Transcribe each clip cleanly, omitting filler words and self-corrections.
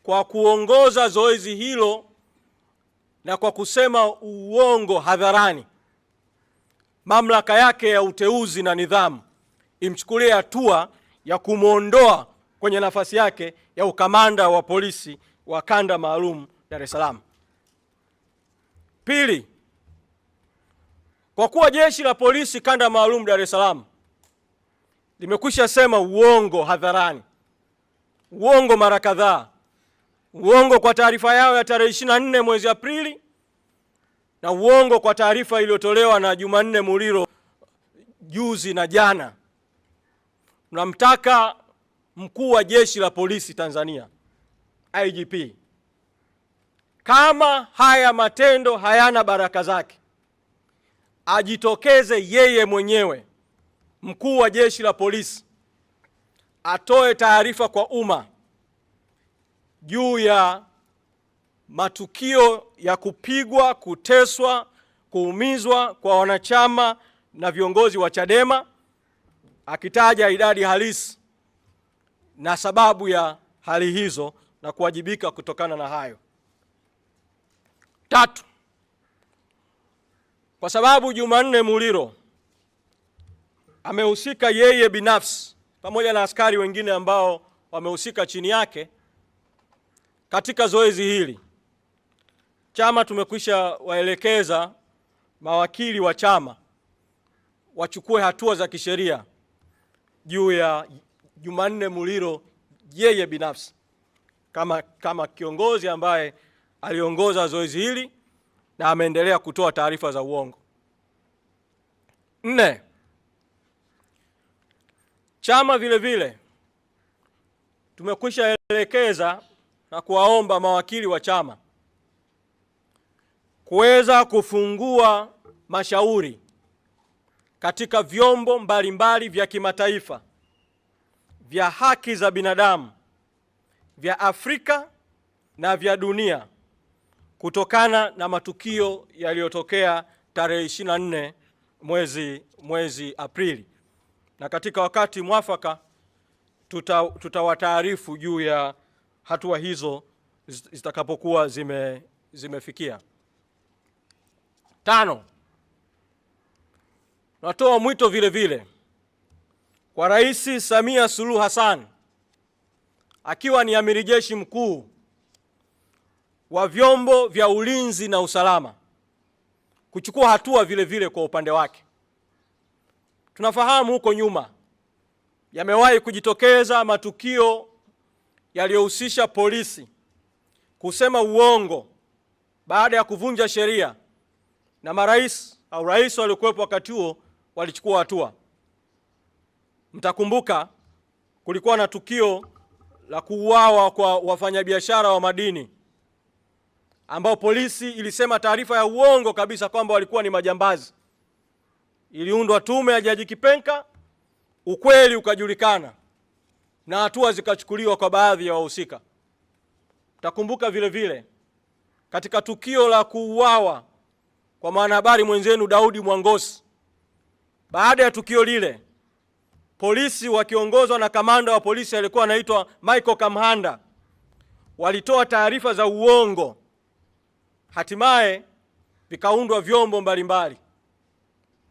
kwa kuongoza zoezi hilo na kwa kusema uongo hadharani, mamlaka yake ya uteuzi na nidhamu imchukulie hatua ya kumwondoa kwenye nafasi yake ya ukamanda wa polisi wa kanda maalum Dar es Salaam. Pili, kwa kuwa jeshi la polisi kanda maalum Dar es Salaam limekwisha sema uongo hadharani, uongo mara kadhaa, uongo kwa taarifa yao ya tarehe 24 mwezi Aprili na uongo kwa taarifa iliyotolewa na Jumanne Muliro juzi na jana, tunamtaka mkuu wa jeshi la polisi Tanzania IGP, kama haya matendo hayana baraka zake, ajitokeze yeye mwenyewe, mkuu wa jeshi la polisi, atoe taarifa kwa umma juu ya matukio ya kupigwa, kuteswa, kuumizwa kwa wanachama na viongozi wa Chadema, akitaja idadi halisi na sababu ya hali hizo na kuwajibika kutokana na hayo. Tatu, kwa sababu Jumanne Muliro amehusika yeye binafsi pamoja na askari wengine ambao wamehusika chini yake katika zoezi hili, chama tumekwisha waelekeza mawakili wa chama wachukue hatua za kisheria juu ya Jumanne Muliro yeye binafsi kama kiongozi ambaye aliongoza zoezi hili na ameendelea kutoa taarifa za uongo. 4, chama vile vile tumekwisha elekeza na kuwaomba mawakili wa chama kuweza kufungua mashauri katika vyombo mbalimbali vya kimataifa vya haki za binadamu vya Afrika na vya dunia kutokana na matukio yaliyotokea tarehe 24 mwezi Aprili, na katika wakati mwafaka tutawataarifu juu ya hatua hizo zitakapokuwa zimefikia. 5, natoa mwito vile vile kwa Rais Samia Suluhu Hassan akiwa ni amiri jeshi mkuu wa vyombo vya ulinzi na usalama kuchukua hatua vile vile kwa upande wake. Tunafahamu huko nyuma yamewahi kujitokeza matukio yaliyohusisha polisi kusema uongo baada ya kuvunja sheria, na marais au rais waliokuwepo wakati huo walichukua hatua. Mtakumbuka kulikuwa na tukio la kuuawa kwa wafanyabiashara wa madini ambao polisi ilisema taarifa ya uongo kabisa kwamba walikuwa ni majambazi. Iliundwa tume ya Jaji Kipenka, ukweli ukajulikana na hatua zikachukuliwa kwa baadhi ya wahusika. Mtakumbuka vile vile katika tukio la kuuawa kwa mwanahabari mwenzenu Daudi Mwangosi, baada ya tukio lile polisi wakiongozwa na kamanda wa polisi alikuwa anaitwa Michael Kamhanda walitoa taarifa za uongo. Hatimaye vikaundwa vyombo mbalimbali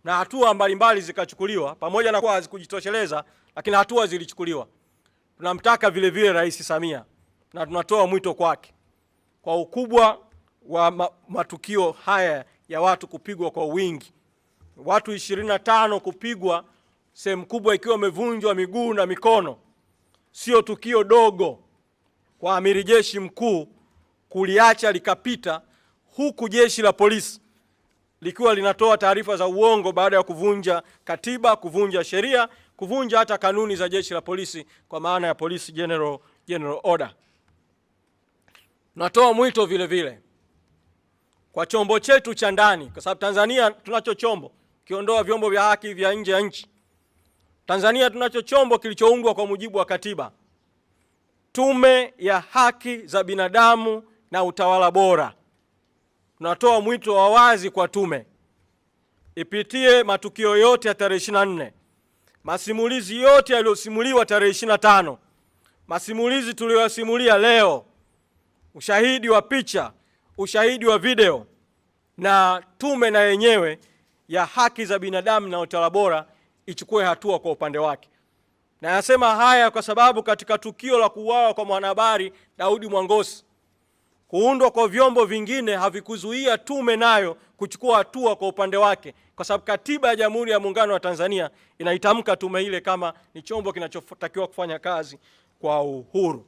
na hatua mbalimbali zikachukuliwa, pamoja na kuwa hazikujitosheleza, lakini hatua zilichukuliwa. Tunamtaka vile vile Rais Samia na tunatoa mwito kwake kwa ukubwa wa matukio haya ya watu kupigwa kwa wingi, watu 25 kupigwa, sehemu kubwa ikiwa wamevunjwa miguu na mikono. Sio tukio dogo kwa amiri jeshi mkuu kuliacha likapita, huku jeshi la polisi likiwa linatoa taarifa za uongo baada ya kuvunja katiba, kuvunja sheria, kuvunja hata kanuni za jeshi la polisi kwa maana ya Police General Order. Natoa mwito vile vile kwa chombo chetu cha ndani, kwa sababu Tanzania tunacho chombo, kiondoa vyombo vya haki vya nje ya nchi. Tanzania tunacho chombo kilichoundwa kwa mujibu wa katiba, Tume ya Haki za Binadamu na Utawala Bora. Tunatoa mwito wa wazi kwa tume ipitie matukio yote ya tarehe 24, masimulizi yote yaliyosimuliwa tarehe 25, masimulizi tuliyosimulia leo, ushahidi wa picha, ushahidi wa video, na tume na yenyewe ya haki za binadamu na utawala bora ichukue hatua kwa upande wake. Na nasema haya kwa sababu katika tukio la kuuawa kwa mwanahabari Daudi Mwangosi, kuundwa kwa vyombo vingine havikuzuia tume nayo kuchukua hatua kwa upande wake, kwa sababu katiba ya Jamhuri ya Muungano wa Tanzania inaitamka tume ile kama ni chombo kinachotakiwa kufanya kazi kwa uhuru.